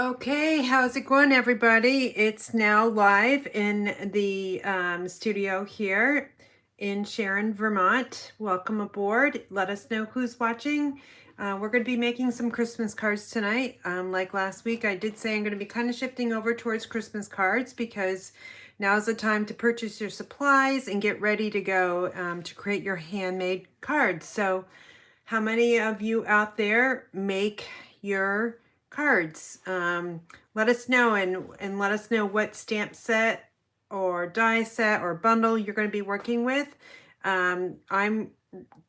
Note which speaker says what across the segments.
Speaker 1: Okay, how's it going, everybody? It's now live in the studio here in Sharon, Vermont. Welcome aboard. Let us know who's watching. We're going to be making some Christmas cards tonight. Like last week, I did say I'm going to be kind of shifting over towards Christmas cards because now's the time to purchase your supplies and get ready to go to create your handmade cards. So how many of you out there make your cards? Let us know and let us know what stamp set or die set or bundle you're going to be working with. I'm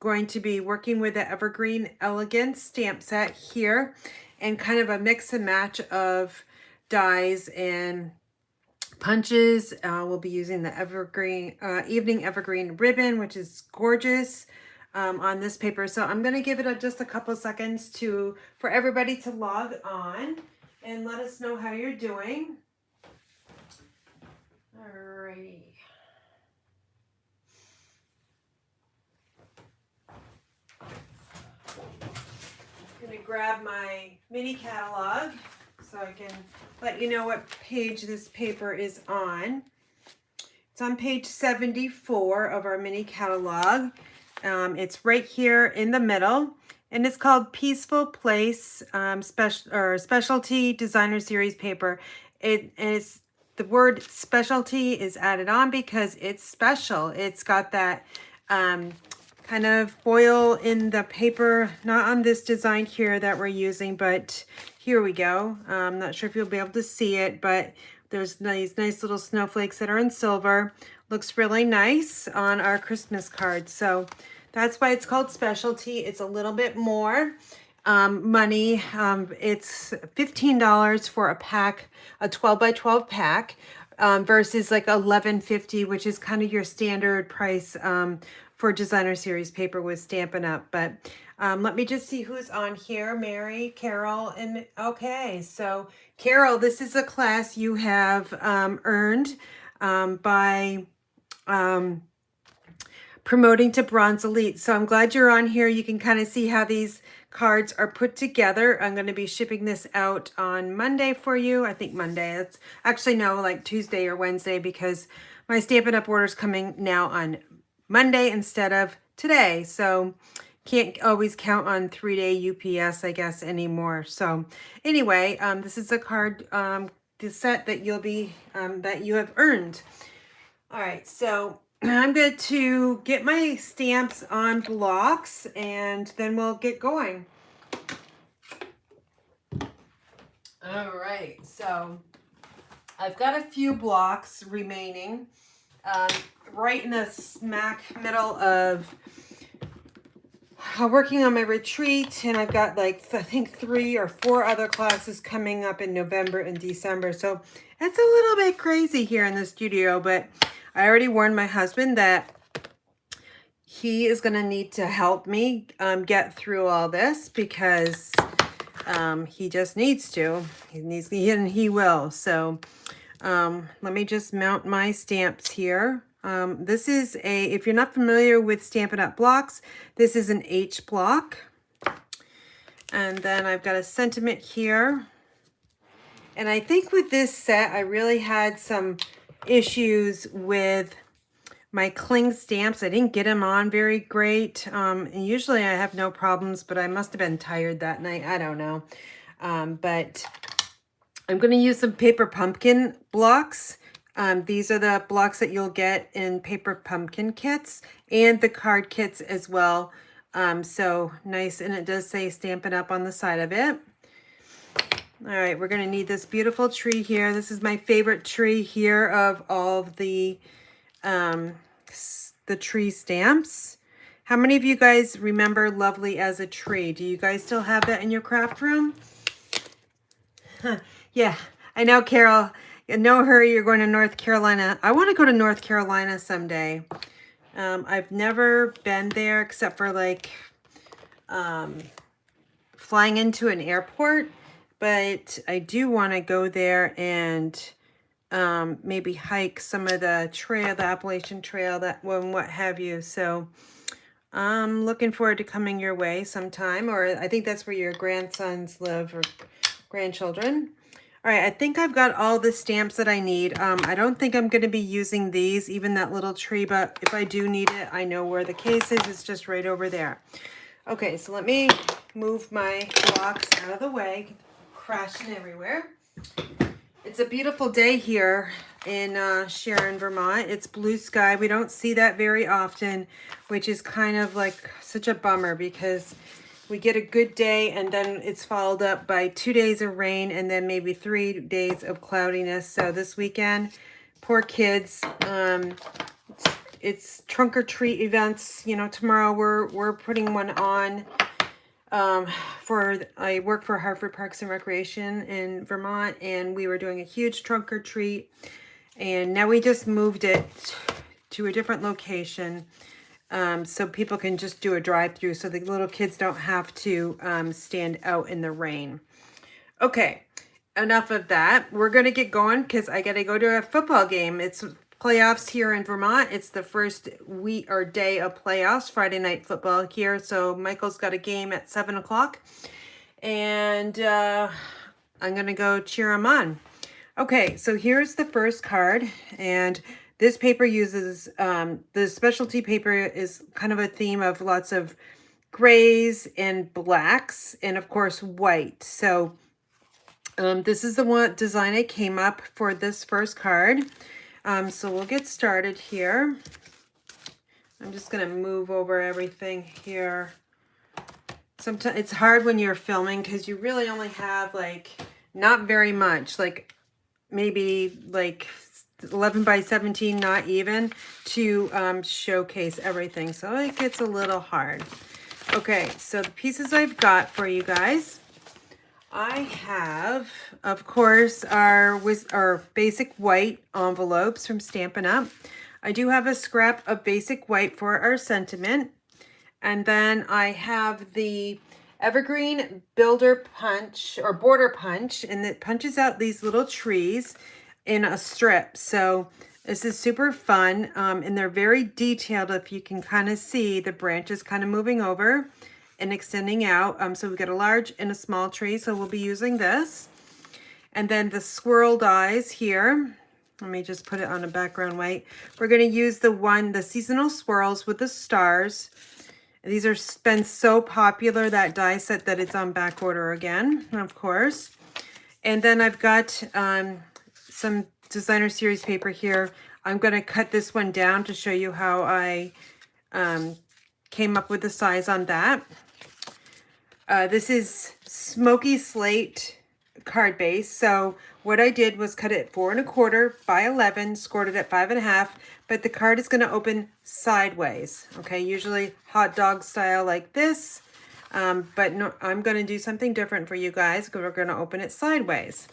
Speaker 1: going to be working with the Evergreen Elegance stamp set here and kind of a mix and match of dies and punches. We'll be using the Evergreen Evening Evergreen ribbon, which is gorgeous. On this paper. So I'm going to give it just a couple seconds for everybody to log on and let us know how you're doing. Alrighty. I'm going to grab my mini catalog so I can let you know what page this paper is on. It's on page 74 of our mini catalog. It's right here in the middle, and it's called Peaceful Place Specialty Designer Series paper. It's the word specialty is added on because it's special. It's got that kind of foil in the paper, not on this design here that we're using, but here we go. I'm not sure if you'll be able to see it, but there's these nice little snowflakes that are in silver. Looks really nice on our Christmas card. So that's why it's called specialty. It's a little bit more money. It's $15 for a pack, a 12 by 12 pack, versus like $11.50, which is kind of your standard price for designer series paper with Stampin' Up. But let me just see who's on here. Mary, Carol, and okay. So Carol, this is a class you have earned by promoting to Bronze Elite. So I'm glad you're on here. You can kind of see how these cards are put together. I'm going to be shipping this out on Monday for you. I think Monday. It's actually no, like Tuesday or Wednesday, because my Stampin' Up order is coming now on Monday instead of today. So can't always count on 3-day UPS, I guess, anymore. So anyway, this is a card, the set that you'll be, that you have earned. All right, so I'm going to get my stamps on blocks and then we'll get going. All right, so I've got a few blocks remaining, right in the smack middle of working on my retreat, and I've got like, I think 3 or 4 other classes coming up in November and December. So it's a little bit crazy here in the studio, but I already warned my husband that he is going to need to help me get through all this because he just needs to. And he will. So let me just mount my stamps here. This is if you're not familiar with Stampin' Up! Blocks, this is an H block. And then I've got a sentiment here. And I think with this set, I really had some issues with my cling stamps. I didn't get them on very great. And usually I have no problems, but I must have been tired that night. I don't know. But I'm going to use some paper pumpkin blocks. These are the blocks that you'll get in paper pumpkin kits and the card kits as well. So nice. And it does say Stampin' Up! On the side of it. All right, we're going to need this beautiful tree here. This is my favorite tree here of all of the tree stamps. How many of you guys remember Lovely as a Tree? Do you guys still have that in your craft room? Huh. Yeah, I know, Carol. In no hurry, you're going to North Carolina. I want to go to North Carolina someday. I've never been there except for like flying into an airport. But I do want to go there and maybe hike some of the trail, the Appalachian Trail, that one, what have you. So I'm looking forward to coming your way sometime. Or I think that's where your grandsons live, or grandchildren. All right, I think I've got all the stamps that I need. I don't think I'm going to be using these, even that little tree, but if I do need it, I know where the case is. It's just right over there. Okay, so let me move my blocks out of the way, crashing everywhere. It's a beautiful day here in Sharon, Vermont. It's blue sky. We don't see that very often, which is kind of like such a bummer because we get a good day and then it's followed up by 2 days of rain and then maybe 3 days of cloudiness. So this weekend, poor kids, it's trunk or treat events. You know, tomorrow we're putting one on. I work for Hartford Parks and Recreation in Vermont, and we were doing a huge trunk or treat, and now we just moved it to a different location, so people can just do a drive-through so the little kids don't have to stand out in the rain. Okay, enough of that. We're gonna get going because I gotta go to a football game. It's playoffs here in Vermont. It's the first week or day of playoffs, Friday night football here. So Michael's got a game at 7 o'clock, and I'm gonna go cheer him on. Okay, so here's the first card, and this paper uses the specialty paper is kind of a theme of lots of grays and blacks, and of course white. So this is the one design I came up for this first card. So we'll get started here. I'm just going to move over everything here. Sometimes it's hard when you're filming because you really only have like not very much, like maybe like 11 by 17, not even, to showcase everything. So it gets a little hard. Okay, so the pieces I've got for you guys. I have, of course, our basic white envelopes from Stampin' Up. I do have a scrap of basic white for our sentiment. And then I have the Evergreen Builder Punch or Border Punch, and it punches out these little trees in a strip. So this is super fun, and they're very detailed. If you can kind of see the branches kind of moving over and extending out. So we've got a large and a small tree, so we'll be using this. And then the swirled eyes here. Let me just put it on a background white. We're going to use the seasonal swirls with the stars. These are been so popular, that die set, that it's on back order again, of course. And then I've got some designer series paper here. I'm going to cut this one down to show you how I came up with the size on that. This is smoky slate card base. So what I did was cut it 4 1/4 by 11, scored it at 5 1/2, but the card is going to open sideways. Okay, usually hot dog style like this, but no, I'm going to do something different for you guys because we're going to open it sideways.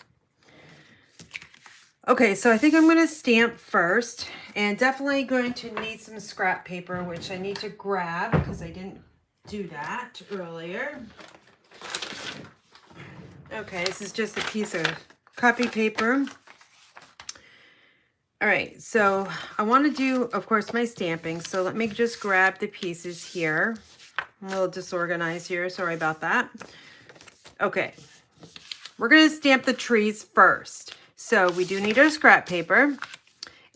Speaker 1: Okay, so I think I'm going to stamp first, and definitely going to need some scrap paper, which I need to grab because I didn't do that earlier. Okay, this is just a piece of copy paper. All right, so I want to do, of course, my stamping. So let me just grab the pieces here. I'm a little disorganized here, sorry about that. Okay, we're going to stamp the trees first. So we do need our scrap paper,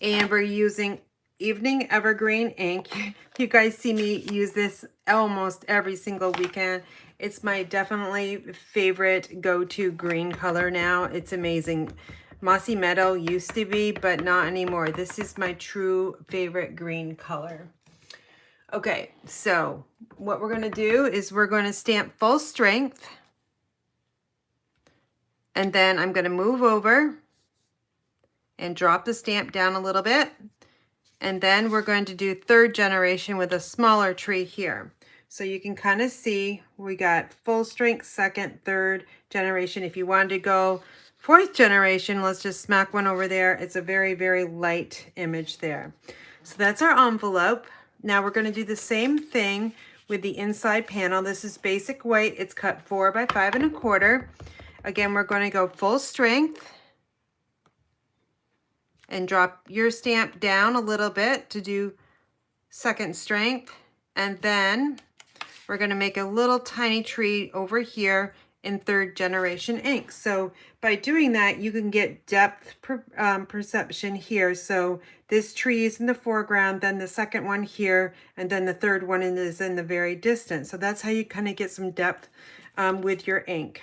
Speaker 1: and we're using Evening Evergreen ink. You guys see me use this almost every single weekend. It's my definitely favorite go-to green color now. It's amazing. Mossy Meadow used to be, but not anymore. This is my true favorite green color. Okay, so what we're going to do is we're going to stamp full strength. And then I'm going to move over and drop the stamp down a little bit. And then we're going to do 3rd generation with a smaller tree here. So you can kind of see we got full strength, 2nd, 3rd generation. If you wanted to go 4th generation, let's just smack one over there. It's a very, very light image there. So that's our envelope. Now we're going to do the same thing with the inside panel. This is basic white. It's cut 4 by 5 1/4. Again, we're going to go full strength and drop your stamp down a little bit to do 2nd strength. And then we're going to make a little tiny tree over here in third generation ink. So by doing that, you can get depth perception here. So this tree is in the foreground, then the second one here, and then the third one is in the very distance. So that's how you kind of get some depth with your ink.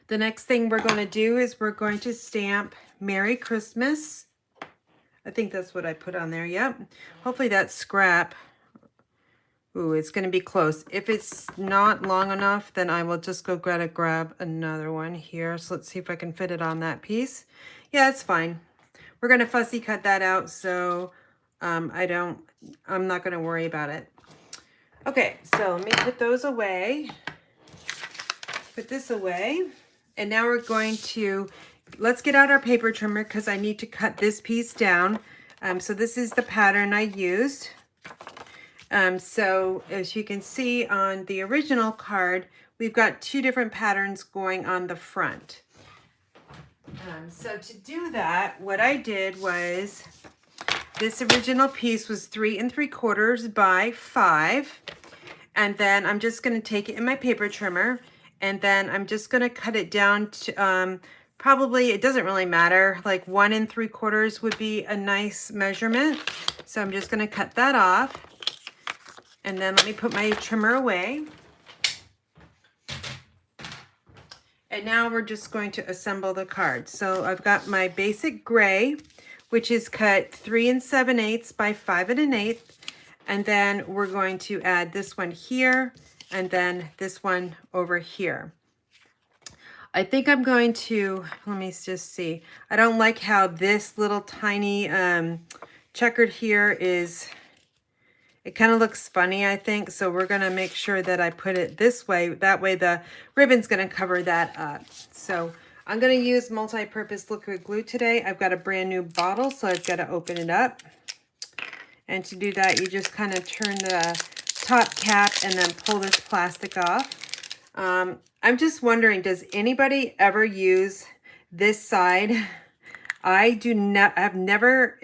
Speaker 1: The next thing we're going to do is we're going to stamp Merry Christmas. I think that's what I put on there. Yep. Hopefully that's scrap. Ooh, it's going to be close. If it's not long enough, then I will just go grab another one here. So let's see if I can fit it on that piece. Yeah, it's fine. We're going to fussy cut that out, so I'm not going to worry about it. Okay, so let me put those away. Put this away. And now we're going to, let's get out our paper trimmer because I need to cut this piece down. So this is the pattern I used. So as you can see on the original card, we've got two different patterns going on the front. So to do that, what I did was, this original piece was 3 3/4 by 5. And then I'm just going to take it in my paper trimmer, and then I'm just going to cut it down to, probably, it doesn't really matter, like 1 3/4 would be a nice measurement. So I'm just going to cut that off. And then let me put my trimmer away. And now we're just going to assemble the card. So I've got my basic gray, which is cut 3 7/8 by 5 1/8. And then we're going to add this one here, and then this one over here. I think I'm going to, let me just see. I don't like how this little tiny checkered here is, it kind of looks funny, I think. So we're going to make sure that I put it this way. That way the ribbon's going to cover that up. So I'm going to use multi-purpose liquid glue today. I've got a brand new bottle, so I've got to open it up. And to do that, you just kind of turn the top cap and then pull this plastic off. I'm just wondering, does anybody ever use this side? I've never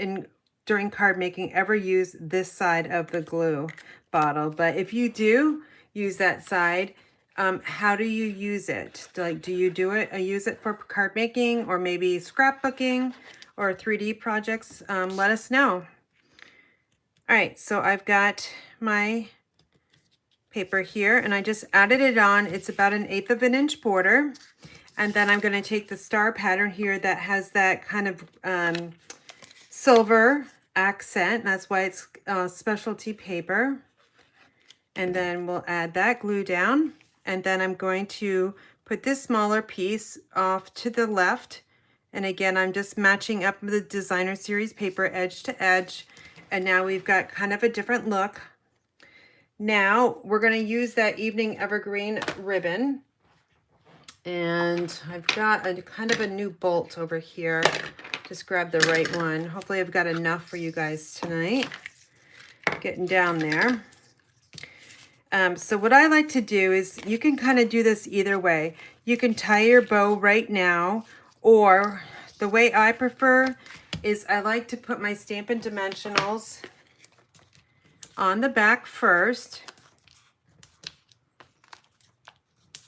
Speaker 1: during card making ever used this side of the glue bottle. But if you do use that side, how do you use it? Like, do you use it for card making, or maybe scrapbooking or 3D projects? Let us know. All right, so I've got my paper here, and I just added it on. It's about 1/8 of an inch border. And then I'm going to take the star pattern here that has that kind of silver accent. That's why it's specialty paper. And then we'll add that glue down. And then I'm going to put this smaller piece off to the left. And again, I'm just matching up the designer series paper edge to edge. And now we've got kind of a different look. Now we're going to use that evening evergreen ribbon. And I've got a kind of a new bolt over here. Just grab the right one. Hopefully I've got enough for you guys tonight. Getting down there. So what I like to do is, you can kind of do this either way. You can tie your bow right now, or the way I prefer is I like to put my Stampin Dimensionals on the back first.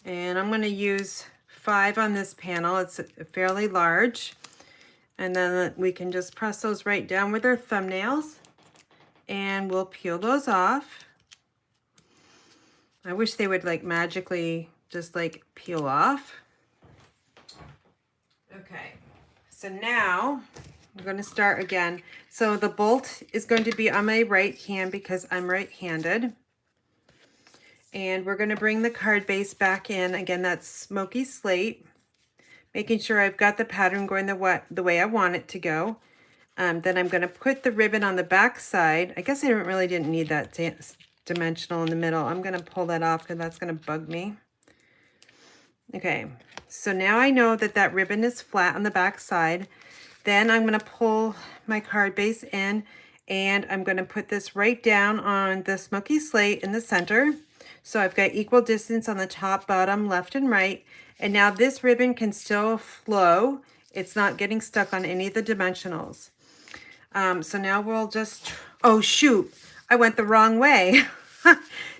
Speaker 1: And I'm going to use 5 on this panel. It's fairly large. And then we can just press those right down with our thumbnails. And we'll peel those off. I wish they would like magically just like peel off. Okay, so now I'm going to start again. So the bolt is going to be on my right hand because I'm right-handed. And we're going to bring the card base back in. Again, that's smoky slate. Making sure I've got the pattern going the way I want it to go. Then I'm going to put the ribbon on the back side. I guess I really didn't need that dimensional in the middle. I'm going to pull that off because that's going to bug me. Okay, so now I know that that ribbon is flat on the back side. Then I'm going to pull my card base in, and I'm going to put this right down on the smoky slate in the center. So I've got equal distance on the top, bottom, left, and right. And now this ribbon can still flow. It's not getting stuck on any of the dimensionals. So now we'll just, oh shoot, I went the wrong way.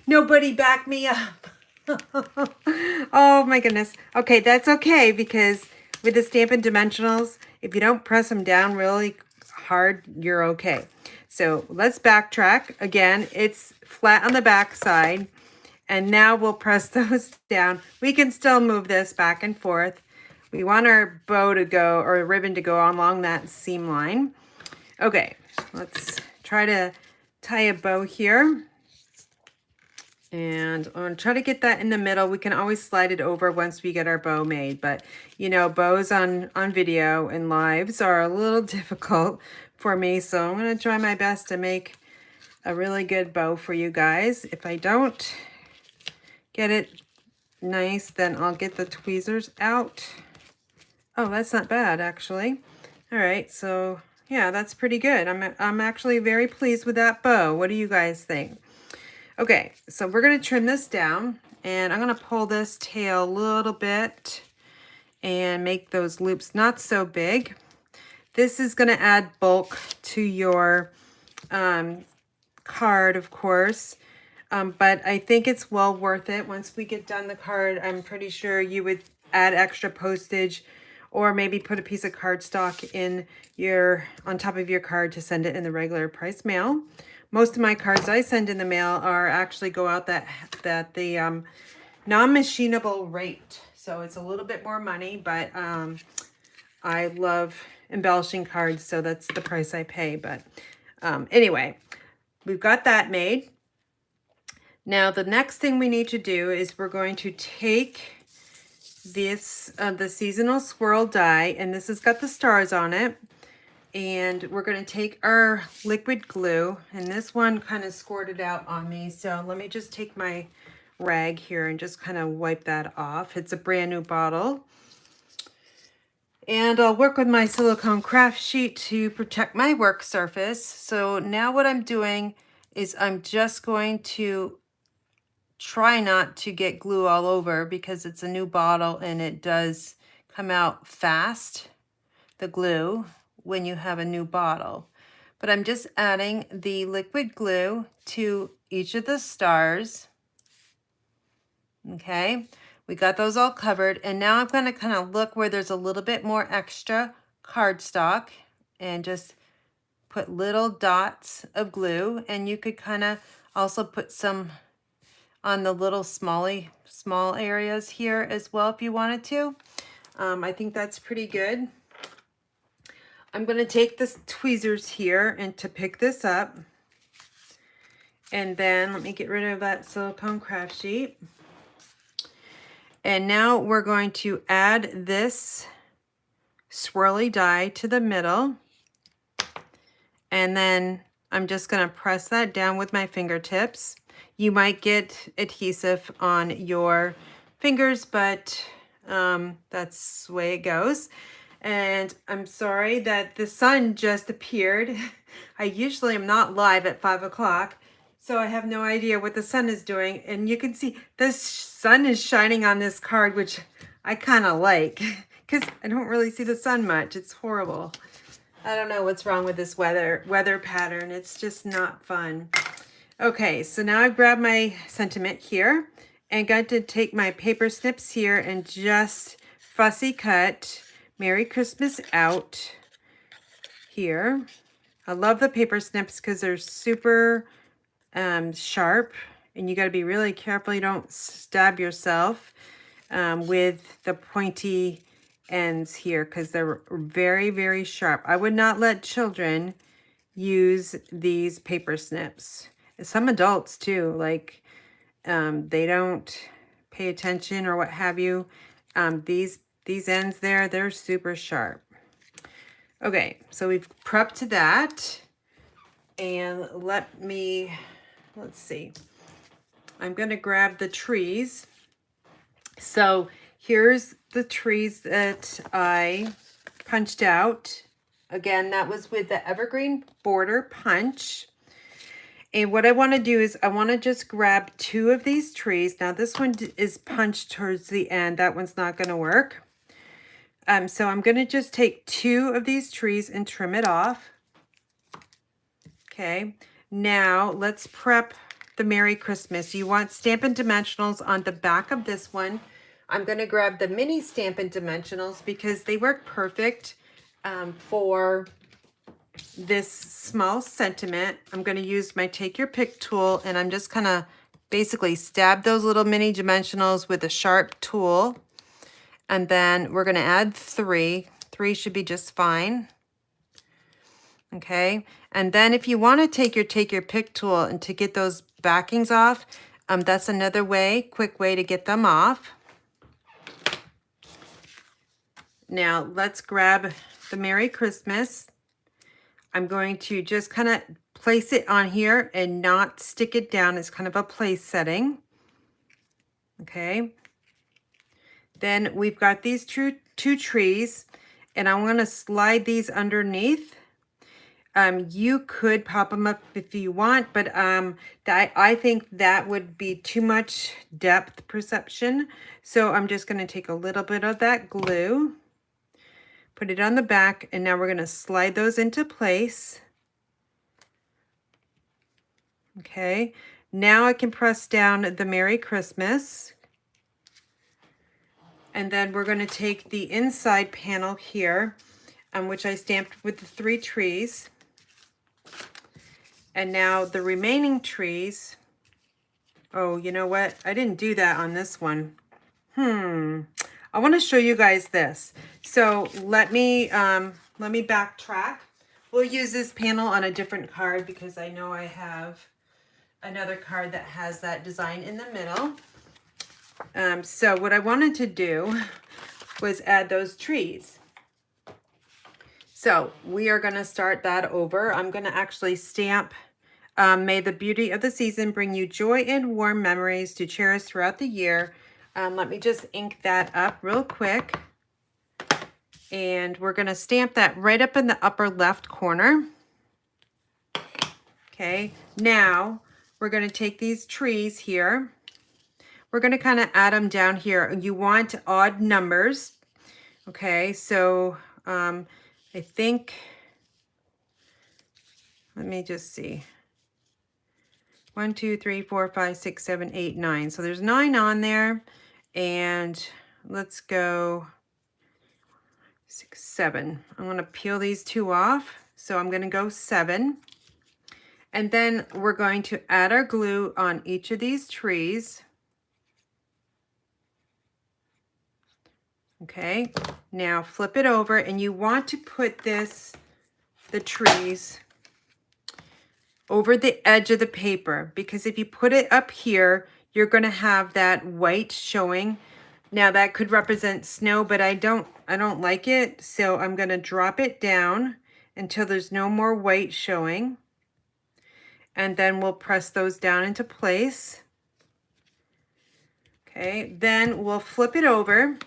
Speaker 1: Nobody back me up. Oh my goodness. Okay, that's okay because with the Stampin' Dimensionals, if you don't press them down really hard, you're okay. So let's backtrack. Again, it's flat on the back side. And now we'll press those down. We can still move this back and forth. We want our bow to go, or a ribbon to go along that seam line. Okay, let's try to tie a bow here. And I'm gonna try to get that in the middle. We can always slide it over once we get our bow made, but you know, bows on video and lives are a little difficult for me, so I'm gonna try my best to make a really good bow for you guys. If I don't get it nice, then I'll get the tweezers out. Oh, that's not bad actually. All right, so yeah, that's pretty good. I'm actually very pleased with that bow. What do you guys think? Okay, so we're gonna trim this down, and I'm gonna pull this tail a little bit and make those loops not so big. This is gonna add bulk to your card, of course, but I think it's well worth it. Once we get done the card, I'm pretty sure you would add extra postage or maybe put a piece of cardstock in on top of your card to send it in the regular price mail. Most of my cards I send in the mail are actually go out the non-machinable rate. So it's a little bit more money, but I love embellishing cards, so that's the price I pay. But anyway, we've got that made. Now the next thing we need to do is we're going to take this the seasonal swirl die, and this has got the stars on it. And we're going to take our liquid glue, and this one kind of squirted out on me. So let me just take my rag here and just kind of wipe that off. It's a brand new bottle. And I'll work with my silicone craft sheet to protect my work surface. So now what I'm doing is I'm just going to try not to get glue all over because it's a new bottle and it does come out fast, the glue, when you have a new bottle. But I'm just adding the liquid glue to each of the stars. Okay, we got those all covered, and now I'm going to kind of look where there's a little bit more extra cardstock and just put little dots of glue. And you could kind of also put some on the little small areas here as well if you wanted to. I think that's pretty good. I'm going to take the tweezers here and to pick this up. And then let me get rid of that silicone craft sheet. And now we're going to add this swirly die to the middle. And then I'm just going to press that down with my fingertips. You might get adhesive on your fingers, but that's the way it goes. And I'm sorry that the sun just appeared. I usually am not live at 5 o'clock, so I have no idea what the sun is doing. And you can see the sun is shining on this card, which I kind of like because I don't really see the sun much. It's horrible. I don't know what's wrong with this weather pattern. It's just not fun. Okay, so now I've grabbed my sentiment here and got to take my paper snips here and just fussy cut Merry Christmas out here. I love the paper snips because they're super sharp, and you got to be really careful you don't stab yourself with the pointy ends here because they're very, very sharp. I would not let children use these paper snips. Some adults too, like they don't pay attention or what have you. These ends there, they're super sharp. Okay, so we've prepped that. And let's see. I'm going to grab the trees. So here's the trees that I punched out. Again, that was with the evergreen border punch. And what I want to do is I want to just grab 2 of these trees. Now this one is punched towards the end. That one's not going to work. So I'm going to just take 2 of these trees and trim it off. Okay, now let's prep the Merry Christmas. You want Stampin' Dimensionals on the back of this one. I'm going to grab the mini Stampin' Dimensionals because they work perfect for this small sentiment. I'm going to use my Take Your Pick tool, and I'm just going to basically stab those little mini dimensionals with a sharp tool. And then we're going to add 3. 3 should be just fine. Okay. And then if you want to take your pick tool and to get those backings off, that's another quick way to get them off. Now let's grab the Merry Christmas. I'm going to just kind of place it on here and not stick it down. It's kind of a place setting. Okay. Then we've got these two trees, and I'm going to slide these underneath. You could pop them up if you want, but I think that would be too much depth perception. So I'm just going to take a little bit of that glue, put it on the back, and now we're going to slide those into place. Okay, now I can press down the Merry Christmas. And then we're going to take the inside panel here, which I stamped with the 3 trees. And now the remaining trees. Oh, you know what? I didn't do that on this one. I want to show you guys this. So let me backtrack. We'll use this panel on a different card because I know I have another card that has that design in the middle. So what I wanted to do was add those trees. So we are going to start that over. I'm going to actually stamp, may the beauty of the season bring you joy and warm memories to cherish throughout the year. Let me just ink that up real quick. And we're going to stamp that right up in the upper left corner. Okay, now we're going to take these trees here. We're going to kind of add them down here. You want odd numbers. Okay, so I think, let me just see. 1, 2, 3, 4, 5, 6, 7, 8, 9. So there's 9 on there. And let's go 6, 7. I'm going to peel these 2 off. So I'm going to go 7. And then we're going to add our glue on each of these trees. Okay, now flip it over, and you want to put the trees over the edge of the paper, because if you put it up here, you're going to have that white showing. Now that could represent snow, but I don't like it, so I'm going to drop it down until there's no more white showing. And then we'll press those down into place. Okay, then we'll flip it over.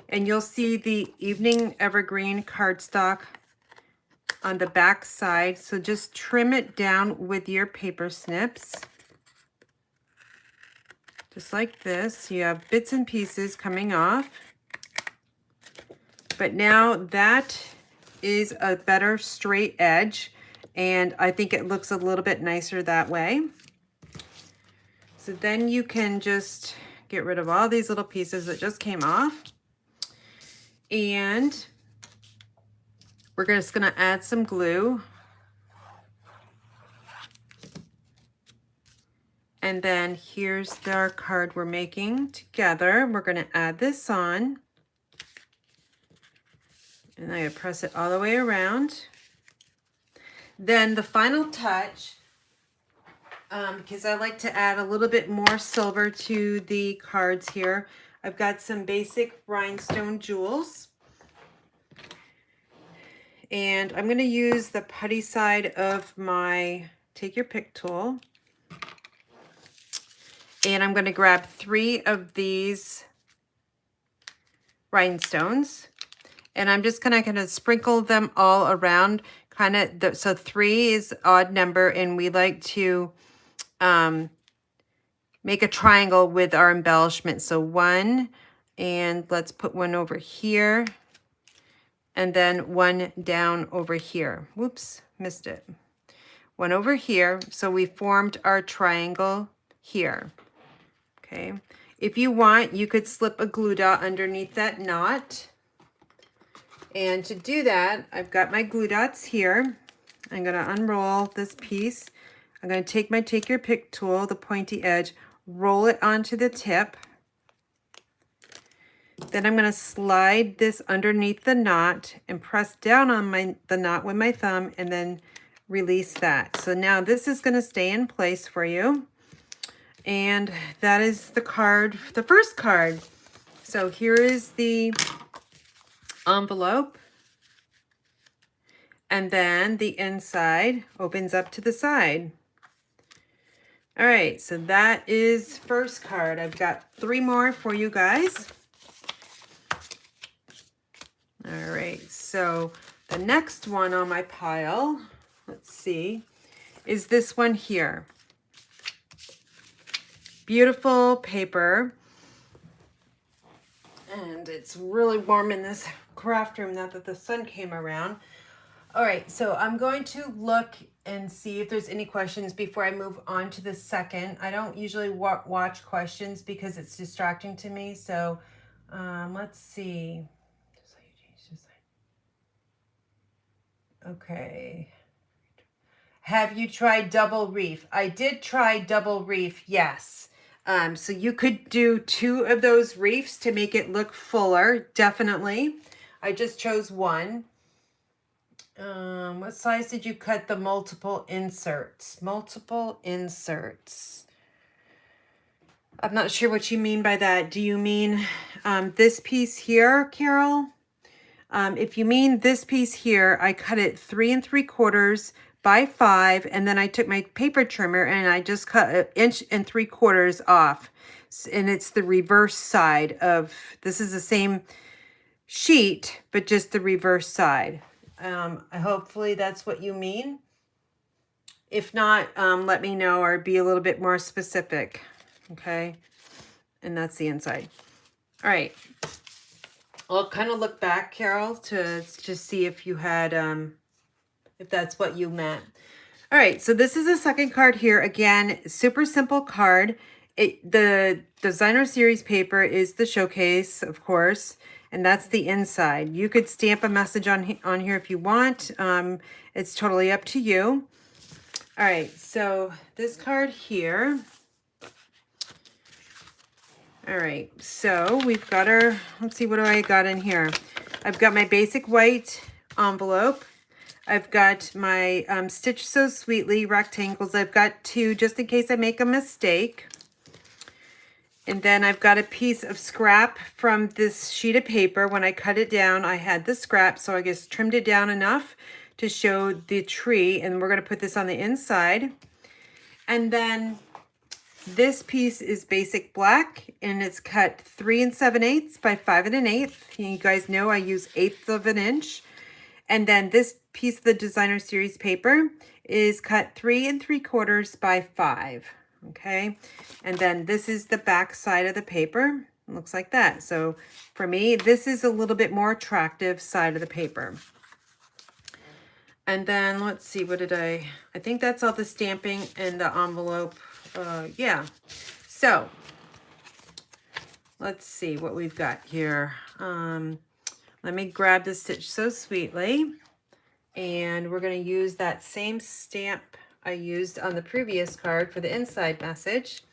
Speaker 1: And you'll see the Evening Evergreen cardstock on the back side. So just trim it down with your paper snips. Just like this. You have bits and pieces coming off. But now that is a better straight edge. And I think it looks a little bit nicer that way. So then you can just get rid of all these little pieces that just came off. And we're just going to add some glue. And then here's our card we're making together. We're going to add this on. And I'm going to press it all the way around. Then the final touch, because I like to add a little bit more silver to the cards here, I've got some basic Rhinestone Jewels. And I'm going to use the putty side of my Take Your Pick tool. And I'm going to grab 3 of these rhinestones. And I'm just going to kind of sprinkle them all around. So 3 is odd number, and we like to make a triangle with our embellishment. So 1, and let's put 1 over here, and then 1 down over here. Whoops, missed it. one over here. So we formed our triangle here. Okay. If you want, you could slip a glue dot underneath that knot. And to do that, I've got my glue dots here. I'm going to unroll this piece. I'm going to take my Take Your Pick tool, the pointy edge, roll it onto the tip. Then I'm going to slide this underneath the knot and press down on the knot with my thumb and then release that. So now this is going to stay in place for you. And that is the card, the first card. So here is the envelope. And then the inside opens up to the side. All right, so that is first card. I've got 3 more for you guys. All right, so the next one on my pile, let's see, is this one here. Beautiful paper. And it's really warm in this craft room now that the sun came around. All right, so I'm going to look and see if there's any questions before I move on to the second. I don't usually watch questions because it's distracting to me. So let's see. Okay. Have you tried double reef? I did try double reef, yes. So you could do 2 of those reefs to make it look fuller, definitely. I just chose 1. What size did you cut the multiple inserts? Multiple inserts. I'm not sure what you mean by that. Do you mean this piece here, Carol? If you mean this piece here, I cut it 3 3/4 by 5, and then I took my paper trimmer and I just cut 1 3/4 off. And it's the reverse side of, this is the same sheet, but just the reverse side. Hopefully that's what you mean. If not, let me know or be a little bit more specific. Okay. And that's the inside. All right. I'll kind of look back, Carol, to just see if you had, if that's what you meant. All right, so this is the second card here. Again, super simple card. The designer series paper is the showcase, of course, and that's the inside. You could stamp a message on here if you want. It's totally up to you. All right, so this card here. All right, so we've got our, let's see, what do I got in here? I've got my basic white envelope. I've got my Stitch So Sweetly rectangles. I've got 2 just in case I make a mistake. And then I've got a piece of scrap from this sheet of paper. When I cut it down, I had the scrap, so I just trimmed it down enough to show the tree. And we're going to put this on the inside. And then this piece is basic black, and it's cut 3 7/8 by 5 1/8. You guys know I use 1/8 of an inch. And then this piece of the designer series paper is cut 3 3/4 by 5. Okay. And then this is the back side of the paper. It looks like that. So for me, this is a little bit more attractive side of the paper. And then let's see, what did I think that's all the stamping and the envelope. Yeah. So let's see what we've got here. Let me grab the Stitch So Sweetly, and we're going to use that same stamp I used on the previous card for the inside message.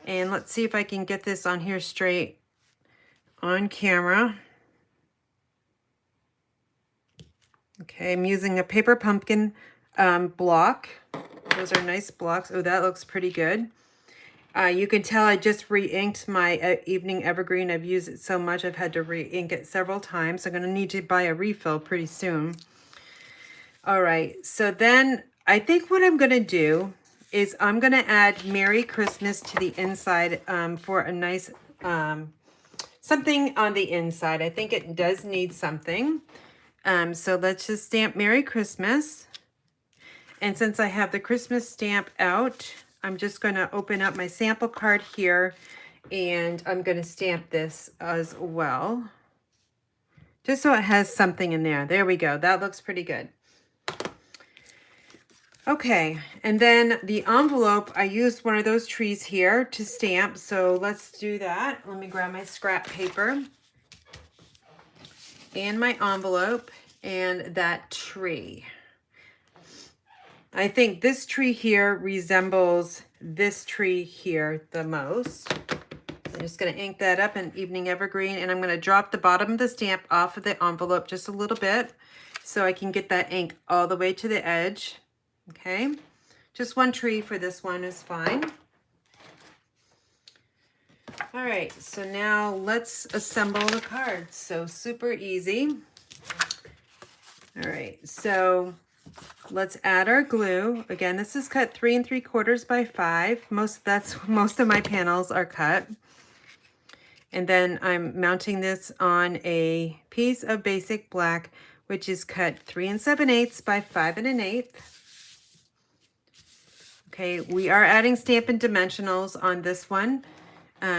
Speaker 1: And let's see if I can get this on here straight on camera. Okay, I'm using a paper pumpkin block. Those are nice blocks. Oh, that looks pretty good. You can tell I just re-inked my Evening Evergreen. I've used it so much, I've had to re-ink it several times. I'm going to need to buy a refill pretty soon. All right, so then I think what I'm going to do is I'm going to add Merry Christmas to the inside for a nice something on the inside. I think it does need something. So let's just stamp Merry Christmas. And since I have the Christmas stamp out, I'm just going to open up my sample card here, and I'm going to stamp this as well. Just so it has something in there. There we go. That looks pretty good. Okay, and then the envelope, I used one of those trees here to stamp, so let's do that. Let me grab my scrap paper and my envelope and that tree. I think this tree here resembles this tree here the most. I'm just going to ink that up in Evening Evergreen, and I'm going to drop the bottom of the stamp off of the envelope just a little bit so I can get that ink all the way to the edge. Okay, just one tree for this one is fine. All right, so now let's assemble the cards. So super easy. All right, so let's add our glue. Again, this is cut 3 3/4 by 5. Most of my panels are cut. And then I'm mounting this on a piece of basic black, which is cut 3 7/8 by 5 1/8. Okay, we are adding Stampin Dimensionals on this one.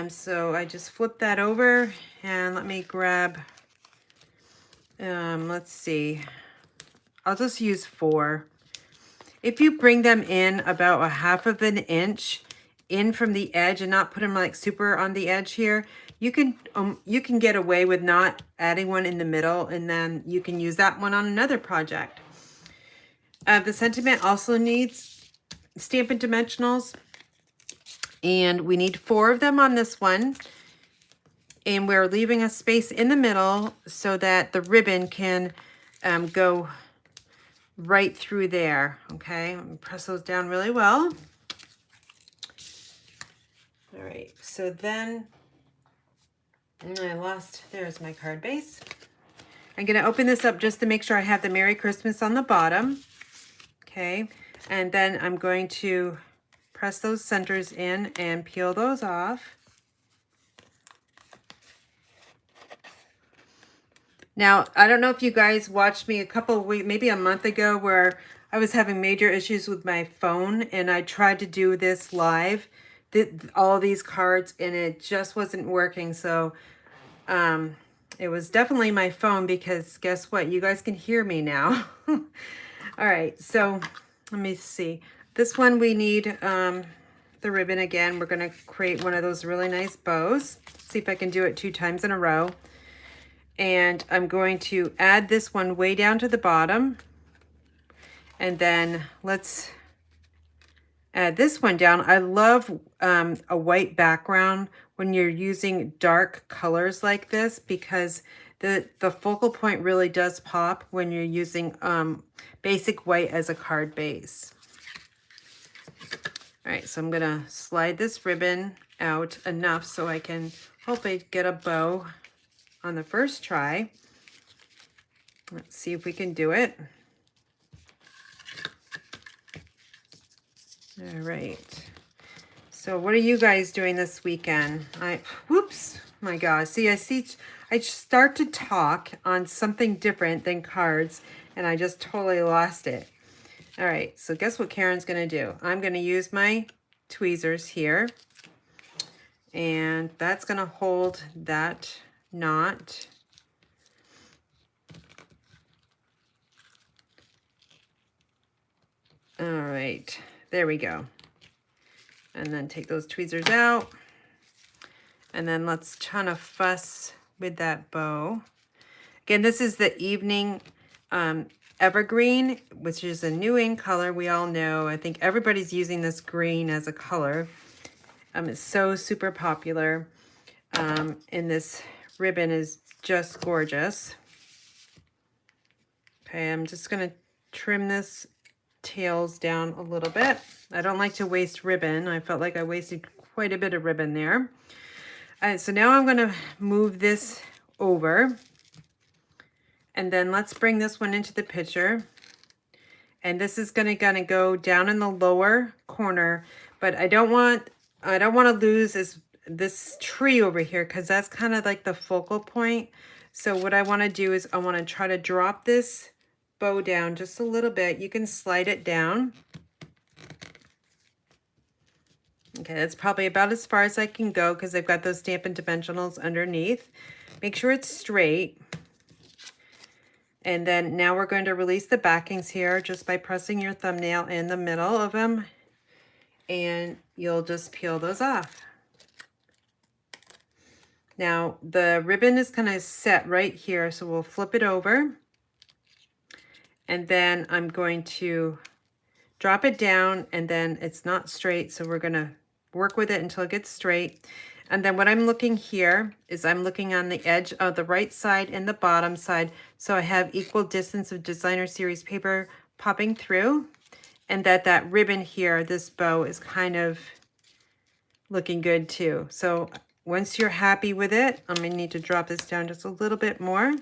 Speaker 1: So I just flip that over and let me grab, let's see, I'll just use 4. If you bring them in about a 1/2 inch in from the edge and not put them like super on the edge here, you can get away with not adding one in the middle, and then you can use that one on another project. The sentiment also needs Stampin' Dimensionals, and we need 4 of them on this one, and we're leaving a space in the middle so that the ribbon can go right through there. Okay, let me press those down really well. All right, so then there's my card base. I'm going to open this up just to make sure I have the Merry Christmas on the bottom. Okay, and then I'm going to press those centers in and peel those off. Now, I don't know if you guys watched me a couple of weeks, maybe a month ago, where I was having major issues with my phone, and I tried to do this live, all these cards, and it just wasn't working. So it was definitely my phone, because guess what? You guys can hear me now. All right, so let me see. This one we need the ribbon again. We're going to create one of those really nice bows. See if I can do it 2 times in a row. And I'm going to add this one way down to the bottom. And then let's add this one down. I love a white background when you're using dark colors like this, because the focal point really does pop when you're using basic white as a card base. All right, so I'm gonna slide this ribbon out enough so I can hopefully get a bow on the first try. Let's see if we can do it. All right. So what are you guys doing this weekend? Whoops, my gosh. See, I start to talk on something different than cards, and I just totally lost it. All right, so guess what Karen's gonna do? I'm gonna use my tweezers here, and that's gonna hold that knot. All right, there we go. And then take those tweezers out, and then let's kind of fuss with that bow. Again, this is the Evening Evergreen, which is a new in color. We all know, I think everybody's using this green as a color. It's so super popular, and this ribbon is just gorgeous. Okay, I'm just gonna trim this tails down a little bit. I don't like to waste ribbon. I felt like I wasted quite a bit of ribbon there. So now I'm gonna move this over, and then let's bring this one into the picture. And this is gonna go down in the lower corner, but I don't want to lose this tree over here, because that's kind of like the focal point. So what I want to do is I want to try to drop this bow down just a little bit. You can slide it down. Okay, that's probably about as far as I can go, because I've got those Stampin' Dimensionals underneath. Make sure it's straight. And then now we're going to release the backings here just by pressing your thumbnail in the middle of them. And you'll just peel those off. Now the ribbon is kind of set right here, so we'll flip it over. And then I'm going to drop it down, and then it's not straight, so we're going to work with it until it gets straight. And then what I'm looking here is I'm looking on the edge of the right side and the bottom side, so I have equal distance of designer series paper popping through, and that ribbon here, this bow, is kind of looking good too. So once you're happy with it, I'm going to need to drop this down just a little bit more.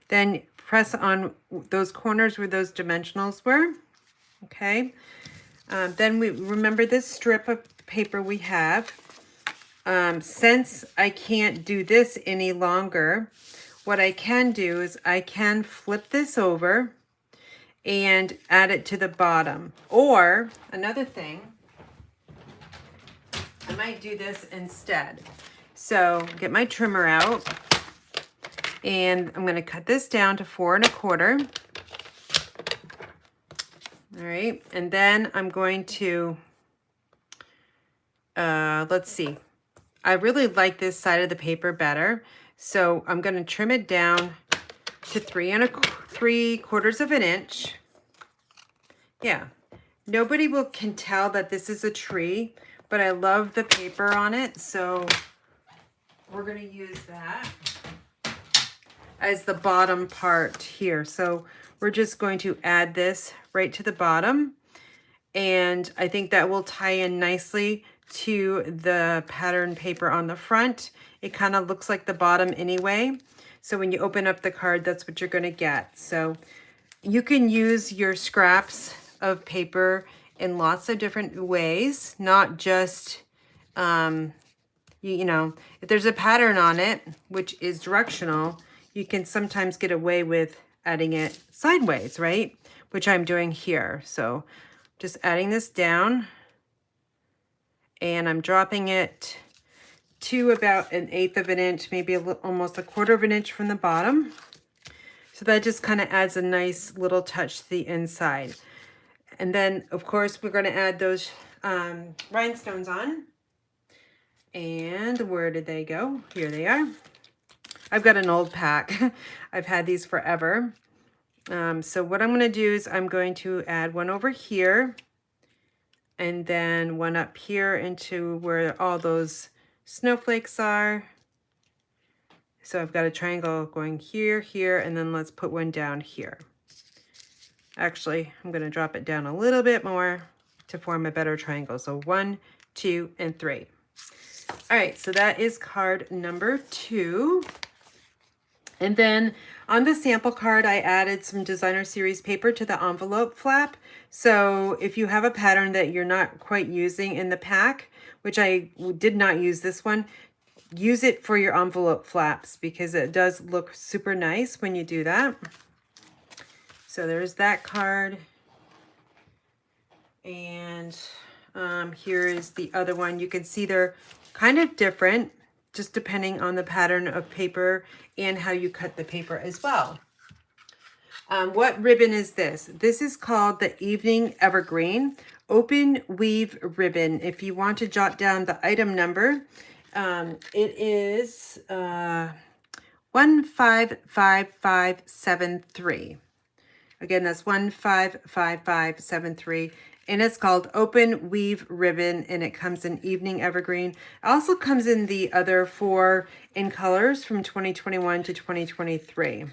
Speaker 1: Then press on those corners where those dimensionals were. Okay. Then we remember this strip of paper we have. Since I can't do this any longer, what I can do is I can flip this over and add it to the bottom. Or another thing, I might do this instead. So get my trimmer out, and I'm going to cut this down to 4 1/4. All right, and then I'm going to, let's see. I really like this side of the paper better, so I'm going to trim it down to 3 3/4 of an inch. Yeah, nobody can tell that this is a tree, but I love the paper on it, so we're going to use that as the bottom part here. So we're just going to add this right to the bottom, and I think that will tie in nicely to the pattern paper on the front. It kind of looks like the bottom anyway, so when you open up the card, that's what you're going to get. So you can use your scraps of paper in lots of different ways, not just you know, if there's a pattern on it which is directional, you can sometimes get away with adding it sideways, right? Which I'm doing here. So just adding this down, and I'm dropping it to about 1/8 of an inch, maybe almost 1/4 of an inch from the bottom. So that just kind of adds a nice little touch to the inside. And then of course we're going to add those rhinestones on. And where did they go? Here they are. I've got an old pack. I've had these forever. So what I'm going to do is I'm going to add one over here, and then one up here into where all those snowflakes are. So I've got a triangle going here, here, and then let's put one down here. Actually, I'm going to drop it down a little bit more to form a better triangle. So 1, 2, and 3. All right, so that is card number 2. And then on the sample card, I added some designer series paper to the envelope flap. So if you have a pattern that you're not quite using in the pack, which I did not use this one, use it for your envelope flaps because it does look super nice when you do that. So there's that card. And here is the other one. You can see they're kind of different, just depending on the pattern of paper and how you cut the paper as well. What ribbon is this? This is called the Evening Evergreen Open Weave Ribbon. If you want to jot down the item number, it is 155573. Again, that's 155573. And it's called Open Weave Ribbon, and it comes in Evening Evergreen. It also comes in the other 4 in colors from 2021 to 2023.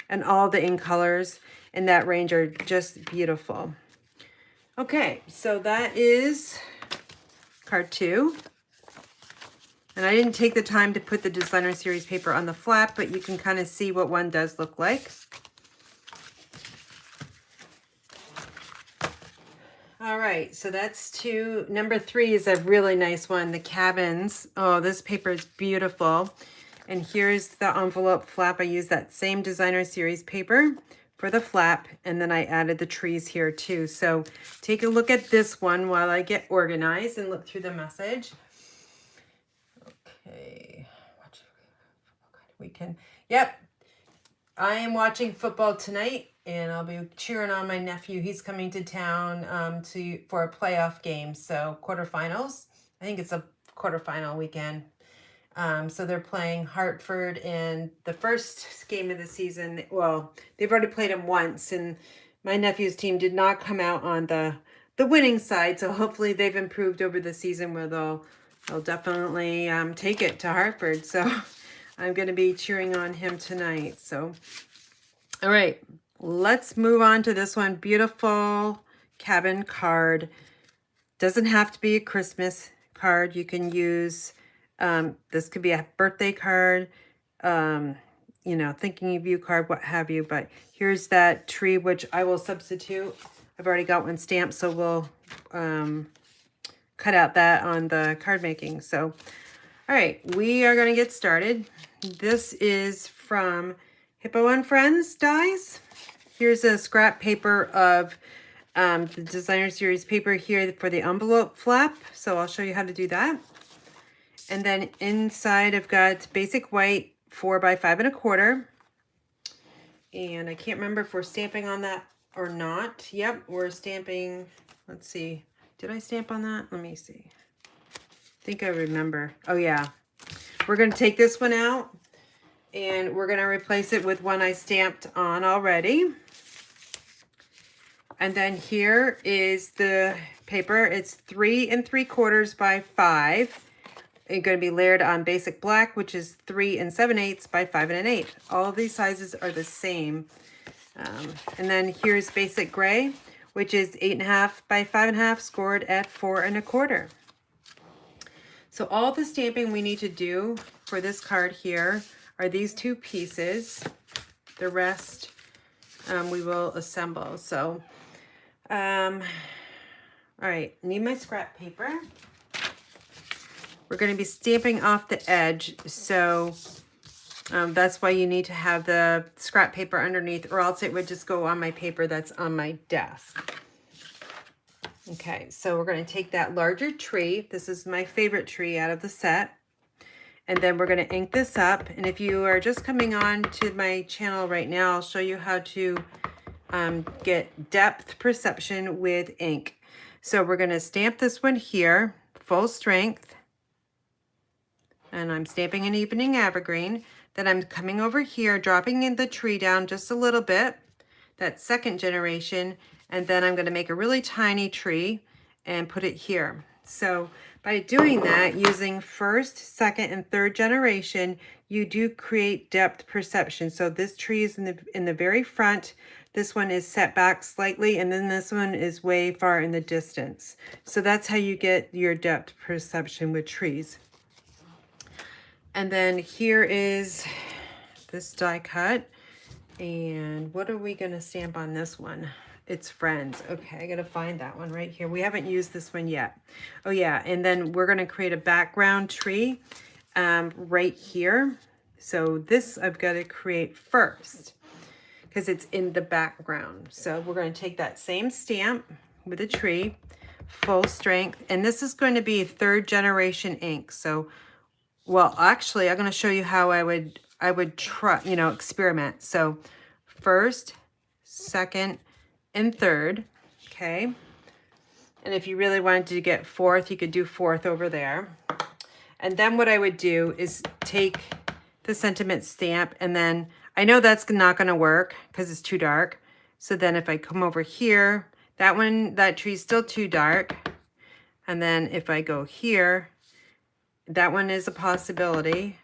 Speaker 1: And all the in colors in that range are just beautiful. Okay, so that is card 2. And I didn't take the time to put the designer series paper on the flap, but you can kind of see what one does look like. All right, so that's 2. Number 3 is a really nice one, the cabins. Oh, this paper is beautiful. And here's the envelope flap. I used that same designer series paper for the flap, and then I added the trees here too. So take a look at this one while I get organized and look through the message. Okay, we can, yep. I am watching football tonight, and I'll be cheering on my nephew. He's coming to town for a playoff game, so quarterfinals. I think it's a quarterfinal weekend. So they're playing Hartford, and the first game of the season, well, they've already played them once, and my nephew's team did not come out on the winning side. So hopefully they've improved over the season where they'll definitely take it to Hartford. So I'm going to be cheering on him tonight. So, all right, let's move on to this one. Beautiful cabin card. Doesn't have to be a Christmas card. You can use, this could be a birthday card, you know, thinking of you card, what have you. But here's that tree, which I will substitute. I've already got one stamped, so we'll cut out that on the card making. So, all right, we are going to get started. This is from Hippo and Friends dies. Here's a scrap paper of the designer series paper here for the envelope flap. So I'll show you how to do that. And then inside I've got basic white 4 by 5 1/4. And I can't remember if we're stamping on that or not. Yep, we're stamping. Let's see. Did I stamp on that? Let me see. I think I remember. Oh yeah. We're going to take this one out and we're going to replace it with one I stamped on already. And then here is the paper. It's 3 3/4 by 5. It's going to be layered on basic black, which is 3 7/8 by 5 1/8. All of these sizes are the same. And then here's basic gray, which is 8 1/2 by 5 1/2, scored at 4 1/4. So all the stamping we need to do for this card here are these two pieces. The rest we will assemble. So, all right, need my scrap paper. We're going to be stamping off the edge, so that's why you need to have the scrap paper underneath, or else it would just go on my paper that's on my desk. Okay, so we're going to take that larger tree. This is my favorite tree out of the set. And then we're going to ink this up. And if you are just coming on to my channel right now, I'll show you how to get depth perception with ink. So we're going to stamp this one here, full strength. And I'm stamping an evening evergreen. Then I'm coming over here, dropping in the tree down just a little bit. That's second generation. And then I'm going to make a really tiny tree and put it here. So by doing that, using first, second, and third generation, you do create depth perception. So this tree is in the very front. This one is set back slightly, and then this one is way far in the distance. So that's how you get your depth perception with trees. And then here is this die cut. And what are we going to stamp on this one? It's Friends. Okay, I got to find that one right here. We haven't used this one yet. Oh yeah, and then we're going to create a background tree right here. So this I've got to create first because it's in the background. So we're going to take that same stamp with a tree, full strength, and this is going to be third generation ink. So, well, actually, I'm going to show you how I would try, you know, experiment. So first, second, and third, okay? And if you really wanted to get fourth, you could do fourth over there. And then what I would do is take the sentiment stamp, and then I know that's not gonna work because it's too dark. So then if I come over here, that tree's still too dark. And then if I go here, that one is a possibility.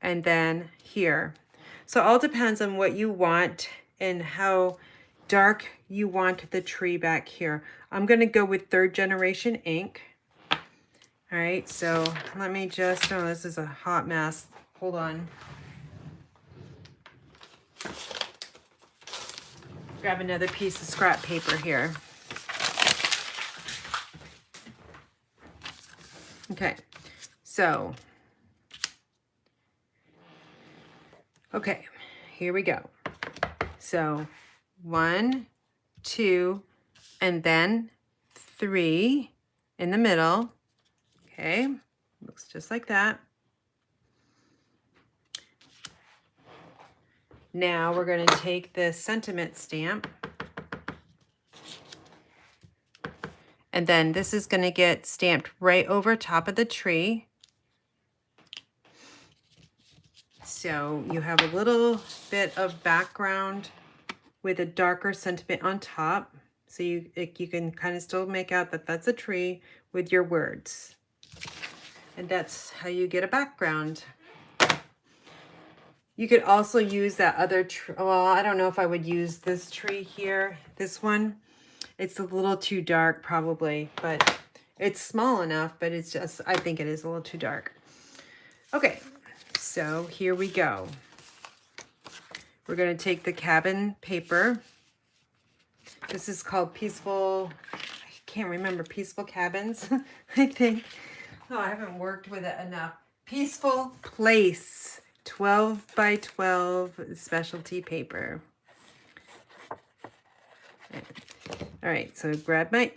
Speaker 1: And then here. So it all depends on what you want and how dark you want the tree back here. I'm going to go with third generation ink. All right, so let me just, oh, this is a hot mess. Hold on. Grab another piece of scrap paper here. Okay, so, okay, here we go. So 1, 2, and then 3 in the middle. Okay, looks just like that. Now we're going to take the sentiment stamp. And then this is going to get stamped right over top of the tree. So you have a little bit of background with a darker sentiment on top. So you can kind of still make out that that's a tree with your words. And that's how you get a background. You could also use that other tree. Well, I don't know if I would use this tree here. This one. It's a little too dark probably, but it's small enough, but it's just, I think it is a little too dark. Okay, so here we go. We're going to take the cabin paper. This is called Peaceful, I can't remember, Peaceful Cabins, I think. Oh, I haven't worked with it enough. Peaceful Place, 12 by 12 specialty paper. All right, so grab my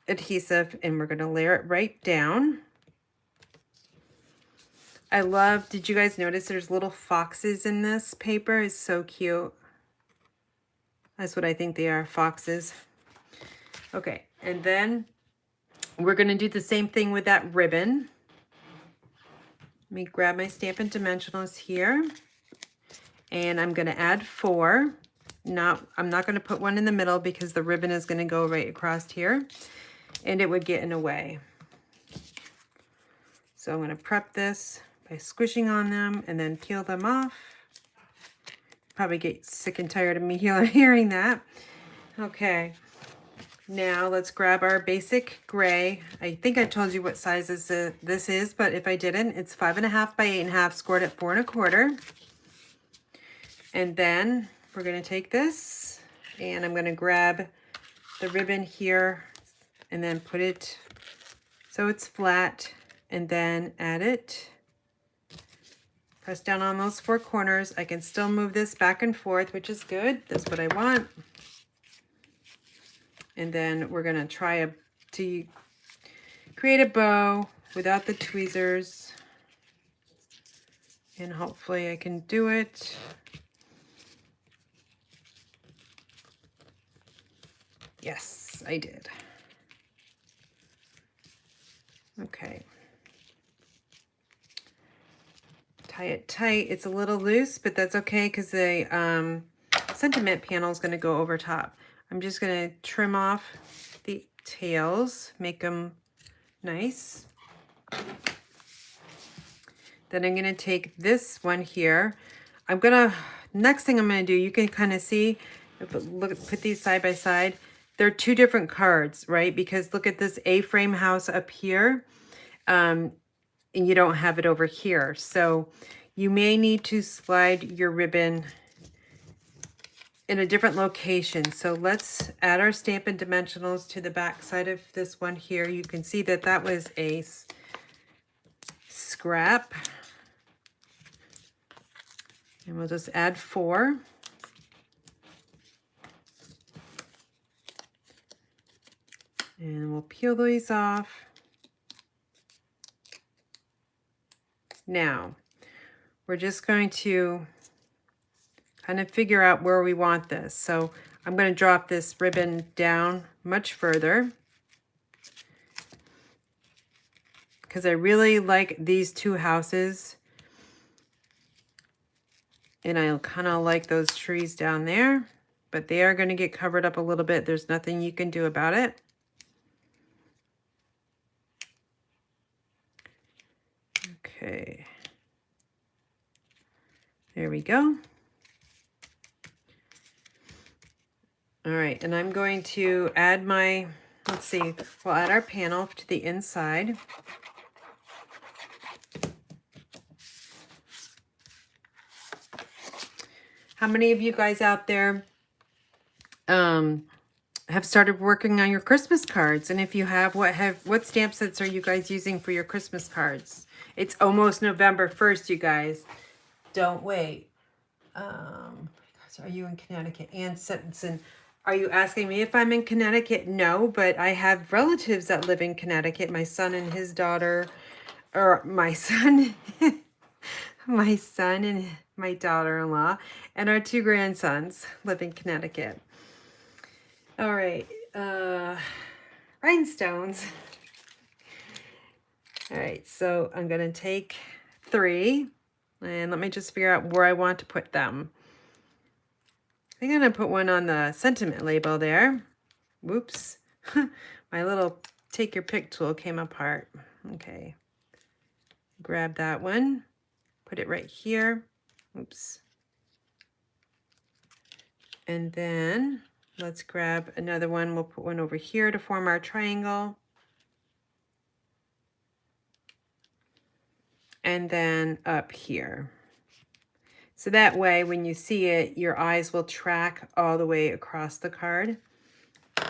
Speaker 1: adhesive and we're going to layer it right down. I love, did you guys notice there's little foxes in this paper? It's so cute. That's what I think they are, foxes. Okay, and then we're going to do the same thing with that ribbon. Let me grab my Stampin' Dimensionals here. And I'm going to add 4. I'm not going to put one in the middle because the ribbon is going to go right across here and it would get in the way. So I'm going to prep this by squishing on them and then peel them off. Probably get sick and tired of me hearing that. Okay, now let's grab our basic gray. I think I told you what size this is, but if I didn't, it's 5.5 by 8.5, scored at 4 1/4. And then we're going to take this and I'm going to grab the ribbon here and then put it so it's flat and then add it. Press down on those 4 corners. I can still move this back and forth, which is good. That's what I want. And then we're going to try to create a bow without the tweezers. And hopefully I can do it. Yes, I did. Okay. Tie it tight. It's a little loose, but that's okay because the sentiment panel is going to go over top. I'm just going to trim off the tails, make them nice. Then I'm going to take this one here. Next thing I'm going to do, you can kind of see, put these side by side. They're 2 different cards, right? Because look at this A-frame house up here, and you don't have it over here. So you may need to slide your ribbon in a different location. So let's add our Stampin' Dimensionals to the back side of this one here. You can see that that was a scrap. And we'll just add 4. And we'll peel these off. Now, we're just going to kind of figure out where we want this. So I'm going to drop this ribbon down much further because I really like these 2 houses. And I kind of like those trees down there, but they are going to get covered up a little bit. There's nothing you can do about it. Okay, there we go. All right, and I'm going to add my, let's see, we'll add our panel to the inside. How many of you guys out there have started working on your Christmas cards? And if you have, what stamp sets are you guys using for your Christmas cards? It's almost November 1st, you guys. Don't wait. Are you in Connecticut? Ann Sittenson, are you asking me if I'm in Connecticut? No, but I have relatives that live in Connecticut. My son and his daughter, or my son. My son and my daughter-in-law and our 2 grandsons live in Connecticut. All right, rhinestones. All right, so I'm gonna take 3 and let me just figure out where I want to put them. I think I'm gonna put one on the sentiment label there. Whoops, my little take your pick tool came apart. Okay, grab that one, put it right here. Oops. And then let's grab another one. We'll put one over here to form our triangle. And then up here. So that way, when you see it, your eyes will track all the way across the card.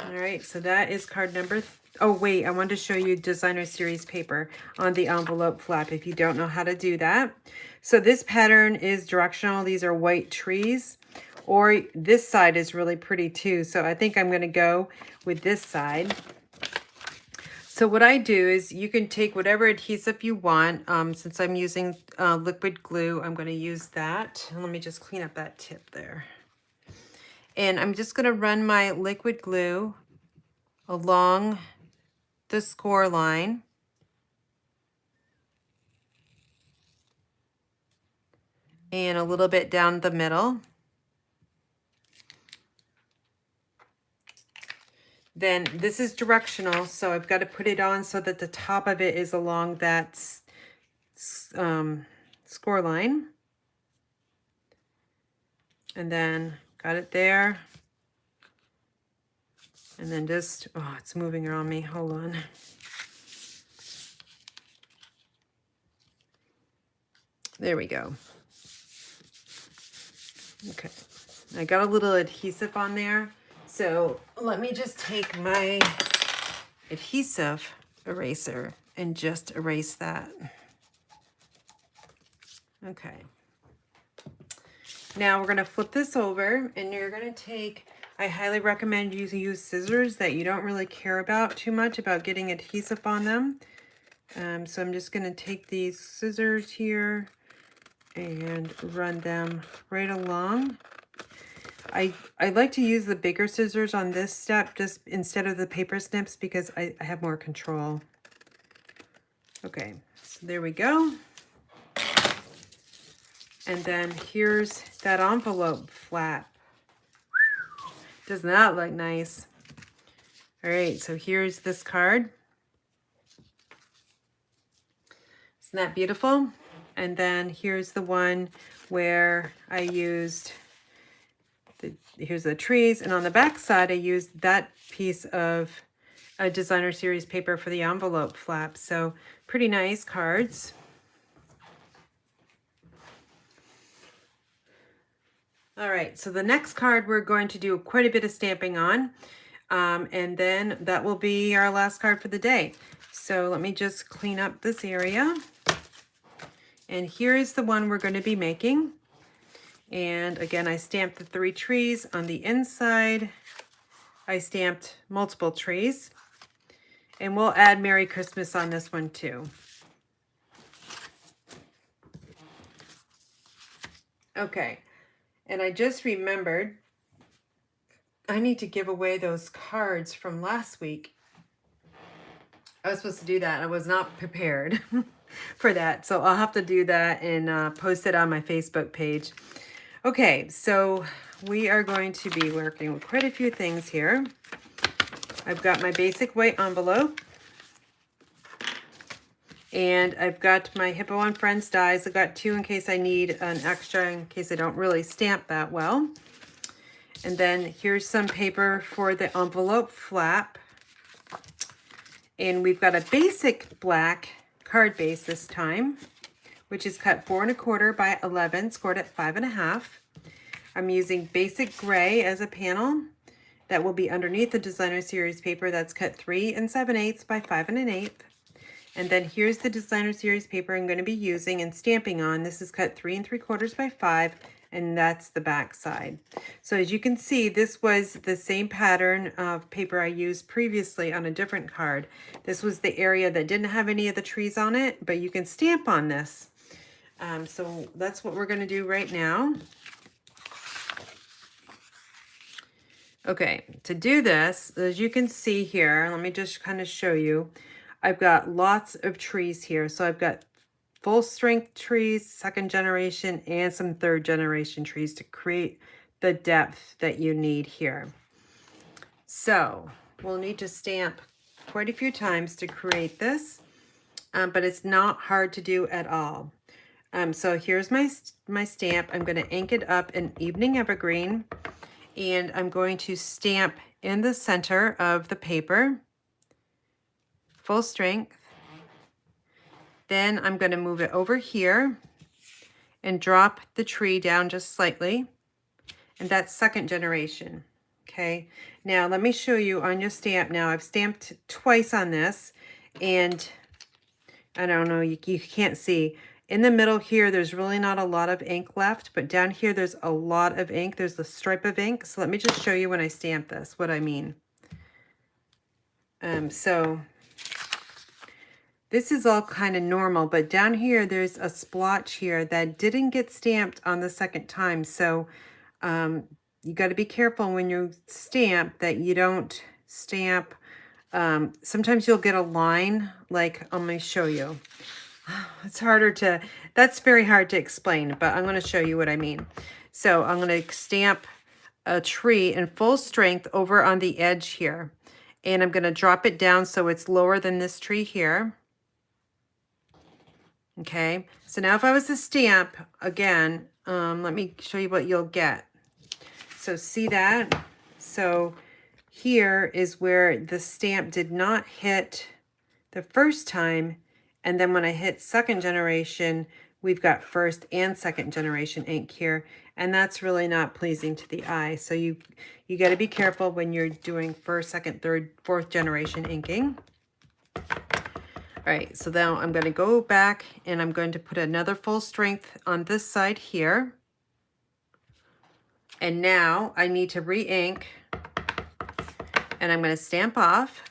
Speaker 1: All right, so that is card number. Oh, wait, I wanted to show you designer series paper on the envelope flap if you don't know how to do that. So this pattern is directional. These are white trees. Or this side is really pretty too. So I think I'm going to go with this side. So what I do is you can take whatever adhesive you want. Since I'm using liquid glue, I'm going to use that. Let me just clean up that tip there. And I'm just going to run my liquid glue along the score line. And a little bit down the middle. Then this is directional, so I've got to put it on so that the top of it is along that score line. And then got it there. And then just, oh, it's moving around me. Hold on. There we go. Okay. I got a little adhesive on there. So let me just take my adhesive eraser and just erase that. Okay. Now we're going to flip this over and you're going to take, I highly recommend you use scissors that you don't really care about too much about getting adhesive on them. So I'm just going to take these scissors here and run them right along. I like to use the bigger scissors on this step just instead of the paper snips because I have more control. Okay, so there we go. And then here's that envelope flap. Doesn't that look nice? All right, so here's this card. Isn't that beautiful? And then here's the one where I used here's the trees, and on the back side I used that piece of a designer series paper for the envelope flap. So pretty nice cards. All right, so the next card we're going to do quite a bit of stamping on, and then that will be our last card for the day. So let me just clean up this area. And here is the one we're going to be making. And again, I stamped the 3 trees on the inside. I stamped multiple trees. And we'll add Merry Christmas on this one too. Okay, and I just remembered I need to give away those cards from last week. I was supposed to do that. I was not prepared for that. So I'll have to do that and post it on my Facebook page. Okay, so we are going to be working with quite a few things here. I've got my basic white envelope. And I've got my Hippo and Friends dies. I've got 2 in case I need an extra, in case I don't really stamp that well. And then here's some paper for the envelope flap. And we've got a basic black card base this time, which is cut 4 1/4 by 11, scored at 5 1/2. I'm using basic gray as a panel that will be underneath the designer series paper that's cut 3 7/8 by 5 1/8. And then here's the designer series paper I'm going to be using and stamping on. This is cut 3 3/4 by 5, and that's the back side. So as you can see, this was the same pattern of paper I used previously on a different card. This was the area that didn't have any of the trees on it, but you can stamp on this. So that's what we're going to do right now. Okay, to do this, as you can see here, let me just kind of show you. I've got lots of trees here. So I've got full strength trees, second generation, and some third generation trees to create the depth that you need here. So we'll need to stamp quite a few times to create this, but it's not hard to do at all. So here's my stamp. I'm going to ink it up in Evening Evergreen, and I'm going to stamp in the center of the paper, full strength. Then I'm going to move it over here and drop the tree down just slightly, and that's second generation. Okay, now let me show you on your stamp. Now I've stamped twice on this, and I don't know, you can't see. In the middle here, there's really not a lot of ink left, but down here, there's a lot of ink. There's the stripe of ink. So let me just show you when I stamp this, what I mean. So this is all kind of normal, but down here, there's a splotch here that didn't get stamped on the second time. So you got to be careful when you stamp that you don't stamp. Sometimes you'll get a line, like I'm going to show you. It's that's very hard to explain, but I'm going to show you what I mean. So I'm going to stamp a tree in full strength over on the edge here. And I'm going to drop it down so it's lower than this tree here. Okay, so now if I was to stamp again, let me show you what you'll get. So see that? So here is where the stamp did not hit the first time. And then when I hit second generation, we've got first and second generation ink here. And that's really not pleasing to the eye. So you got to be careful when you're doing first, second, third, fourth generation inking. All right, so now I'm going to go back and I'm going to put another full strength on this side here. And now I need to re-ink. And I'm going to stamp off.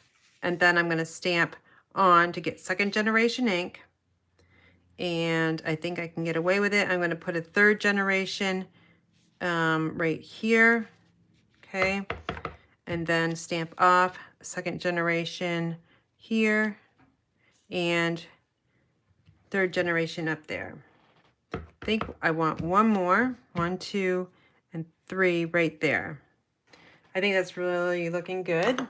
Speaker 1: And then I'm going to stamp on to get second generation ink, and I think I can get away with it. I'm going to put a third generation right here, okay, and then stamp off second generation here and third generation up there. I think I want one more, 1, 2, and 3 right there. I think that's really looking good.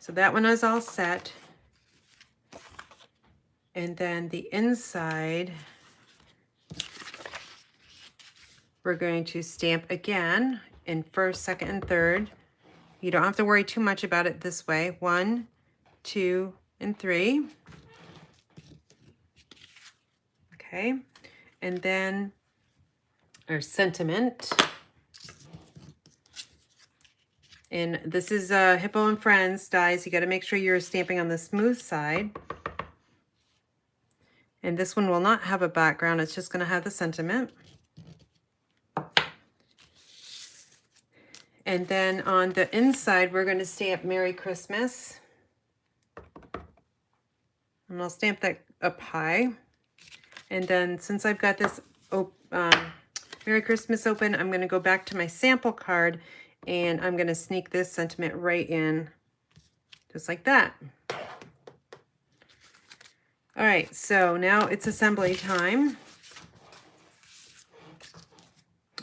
Speaker 1: So that one is all set. And then the inside, we're going to stamp again in first, second, and third. You don't have to worry too much about it this way. 1, 2, and 3. Okay. And then our sentiment. And this is Hippo and Friends dies. You got to make sure you're stamping on the smooth side. And this one will not have a background. It's just going to have the sentiment. And then on the inside, we're going to stamp Merry Christmas. And I'll stamp that up high. And then since I've got this Merry Christmas open, I'm going to go back to my sample card. And I'm going to sneak this sentiment right in, just like that. All right, so now it's assembly time.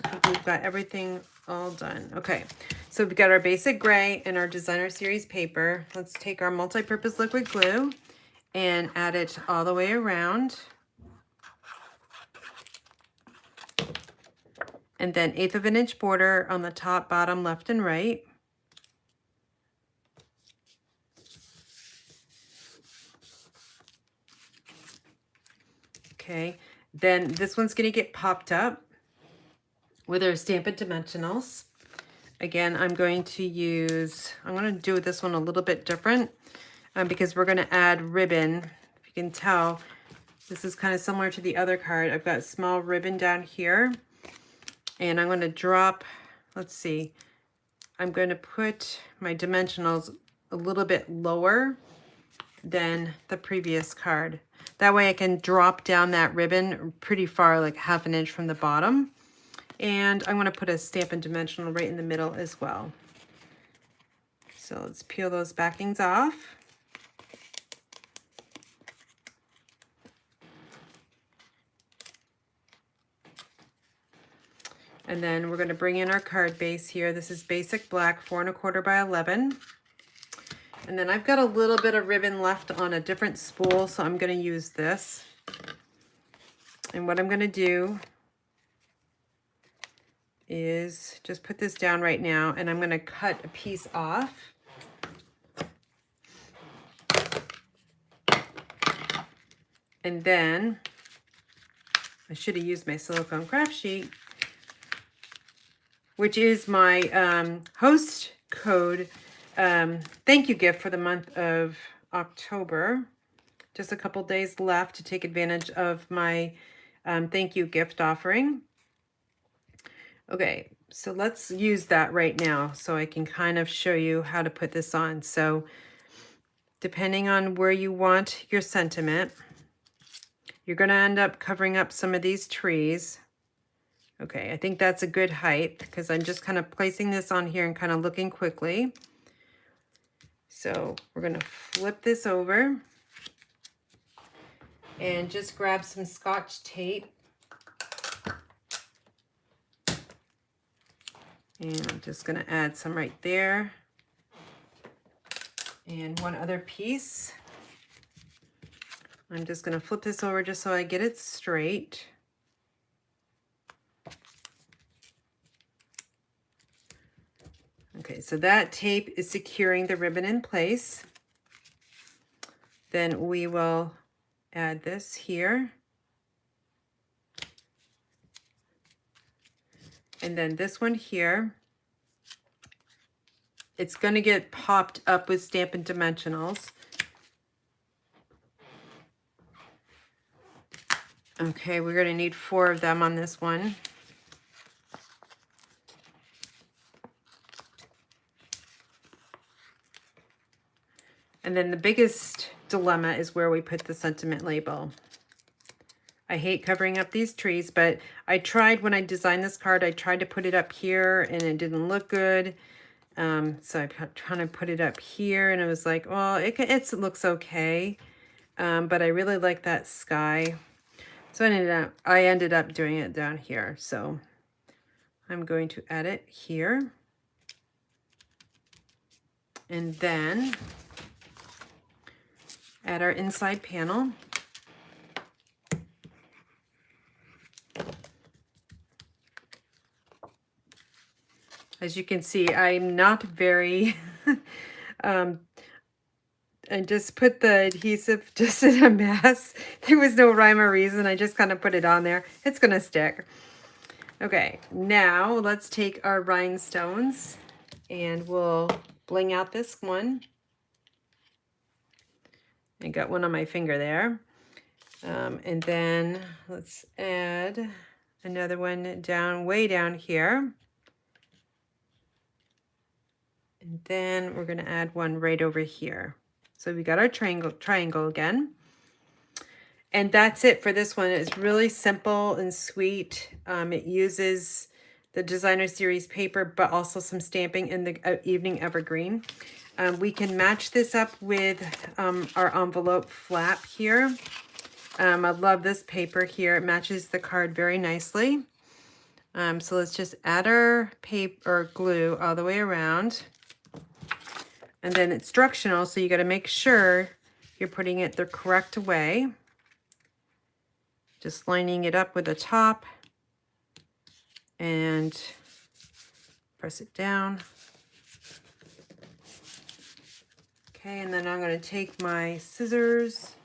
Speaker 1: I think we've got everything all done. Okay, so we've got our basic gray and our designer series paper. Let's take our multi-purpose liquid glue and add it all the way around. And then 1/8 of an inch border on the top, bottom, left, and right. Okay, then this one's going to get popped up with our Stampin Dimensionals. Again, I'm going to do this one a little bit different because we're going to add ribbon. If you can tell, this is kind of similar to the other card. I've got small ribbon down here. And I'm going to drop, let's see, I'm going to put my dimensionals a little bit lower than the previous card. That way I can drop down that ribbon pretty far, like 1/2 inch from the bottom. And I'm gonna put a Stampin' Dimensional right in the middle as well. So let's peel those backings off. And then we're gonna bring in our card base here. This is basic black, 4 1/4 by 11. And then I've got a little bit of ribbon left on a different spool, so I'm gonna use this. And what I'm gonna do is just put this down right now, and I'm gonna cut a piece off. And then I should have used my silicone craft sheet, which is my host code thank you gift for the month of October. Just a couple days left to take advantage of my thank you gift offering. Okay, so let's use that right now so I can kind of show you how to put this on. So depending on where you want your sentiment, you're going to end up covering up some of these trees. Okay, I think that's a good height because I'm just kind of placing this on here and kind of looking quickly. So we're going to flip this over and just grab some Scotch tape. And I'm just going to add some right there. And one other piece. I'm just going to flip this over just so I get it straight. Okay, so that tape is securing the ribbon in place. Then we will add this here. And then this one here, it's going to get popped up with Stampin' Dimensionals. Okay, we're going to need 4 of them on this one. And then the biggest dilemma is where we put the sentiment label. I hate covering up these trees, but I tried when I designed this card, I tried to put it up here and it didn't look good. So I trying to put it up here and it was like, well, it looks okay. But I really like that sky. So I ended up doing it down here. So I'm going to add it here. And then add our inside panel. As you can see, I'm not very, I just put the adhesive just in a mess. There was no rhyme or reason. I just kind of put it on there. It's going to stick. Okay, now let's take our rhinestones and we'll bling out this one. I got one on my finger there. And then let's add another one down, way down here. And then we're going to add one right over here. So we got our triangle again. And that's it for this one. It's really simple and sweet. It uses the Designer Series paper, but also some stamping in the Evening Evergreen. We can match this up with our envelope flap here. I love this paper here. It matches the card very nicely. So let's just add our paper or glue all the way around. And then it's instructional, so you got to make sure you're putting it the correct way. Just lining it up with the top and press it down. Okay, and then I'm going to take my scissors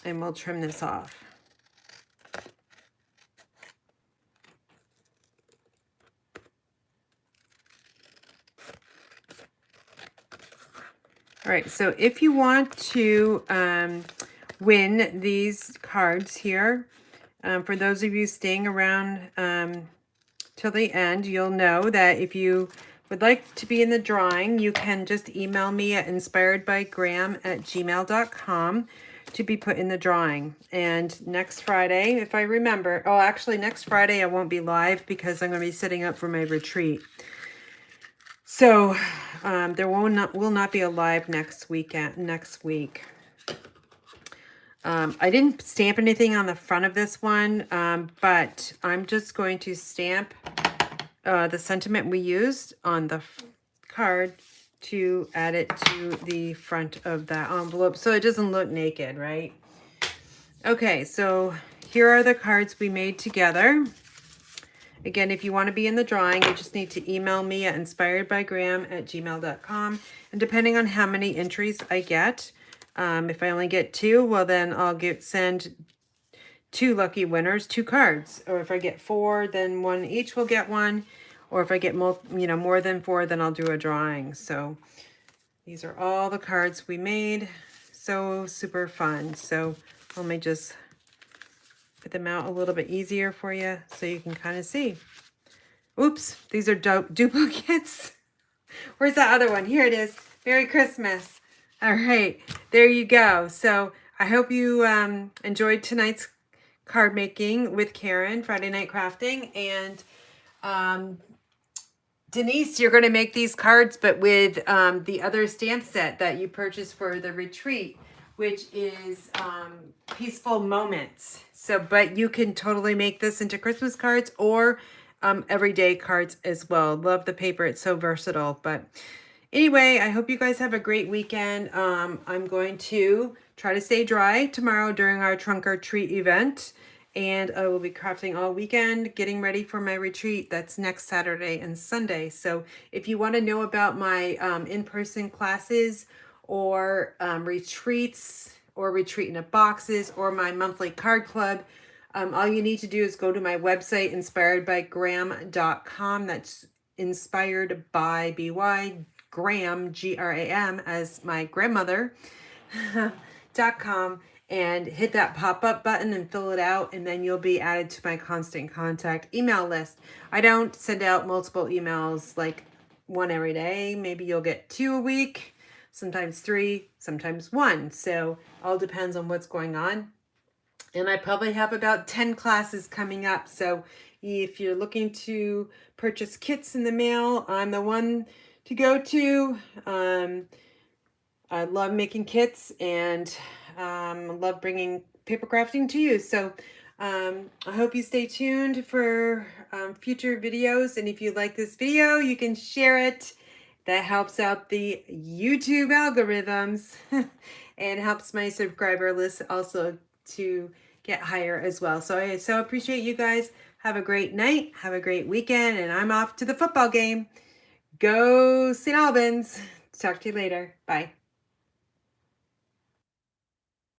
Speaker 1: and we'll trim this off. All right, so if you want to win these cards here, for those of you staying around till the end, you'll know that if you would like to be in the drawing, you can just email me at inspiredbygraham@gmail.com to be put in the drawing. And next Friday, if I remember, oh, actually next Friday I won't be live because I'm going to be setting up for my retreat. So there will not be a live next week. I didn't stamp anything on the front of this one, but I'm just going to stamp the sentiment we used on the card to add it to the front of that envelope so it doesn't look naked, right? Okay, so here are the cards we made together. Again, if you want to be in the drawing, you just need to email me at inspiredbygraham@gmail.com. And depending on how many entries I get, if I only get 2, well then I'll send 2 lucky winners 2 cards. Or if I get 4, then 1 each will get 1. Or if I get more than 4, then I'll do a drawing. So these are all the cards we made. So super fun. So let me just put them out a little bit easier for you so you can kind of see. Oops, these are duplicates. Where's that other one? Here it is. Merry Christmas. All right, there you go. So I hope you enjoyed tonight's card making with Karen, Friday Night Crafting. And Denise, you're going to make these cards, but with the other stamp set that you purchased for the retreat, which is Peaceful Moments. So, but you can totally make this into Christmas cards or everyday cards as well. Love the paper. It's so versatile. But anyway, I hope you guys have a great weekend. I'm going to try to stay dry tomorrow during our trunk or treat event. And I will be crafting all weekend, getting ready for my retreat. That's next Saturday and Sunday. So if you want to know about my in-person classes or retreats or retreat in a boxes or my monthly card club, all you need to do is go to my website, inspiredbygraham.com. That's inspired by B-Y, Graham, G-R-A-M, as my grandmother, .com. And hit that pop-up button and fill it out, and then you'll be added to my constant contact email list. I don't send out multiple emails, like 1 every day. Maybe you'll get 2 a week, sometimes 3, sometimes 1. So all depends on what's going on. And I probably have about 10 classes coming up. So if you're looking to purchase kits in the mail, I'm the one to go to. I love making kits, and I love bringing paper crafting to you. So I hope you stay tuned for future videos. And if you like this video, you can share it. That helps out the YouTube algorithms and helps my subscriber list also to get higher as well. So I so appreciate you guys. Have a great night. Have a great weekend. And I'm off to the football game. Go St. Albans. Talk to you later. Bye.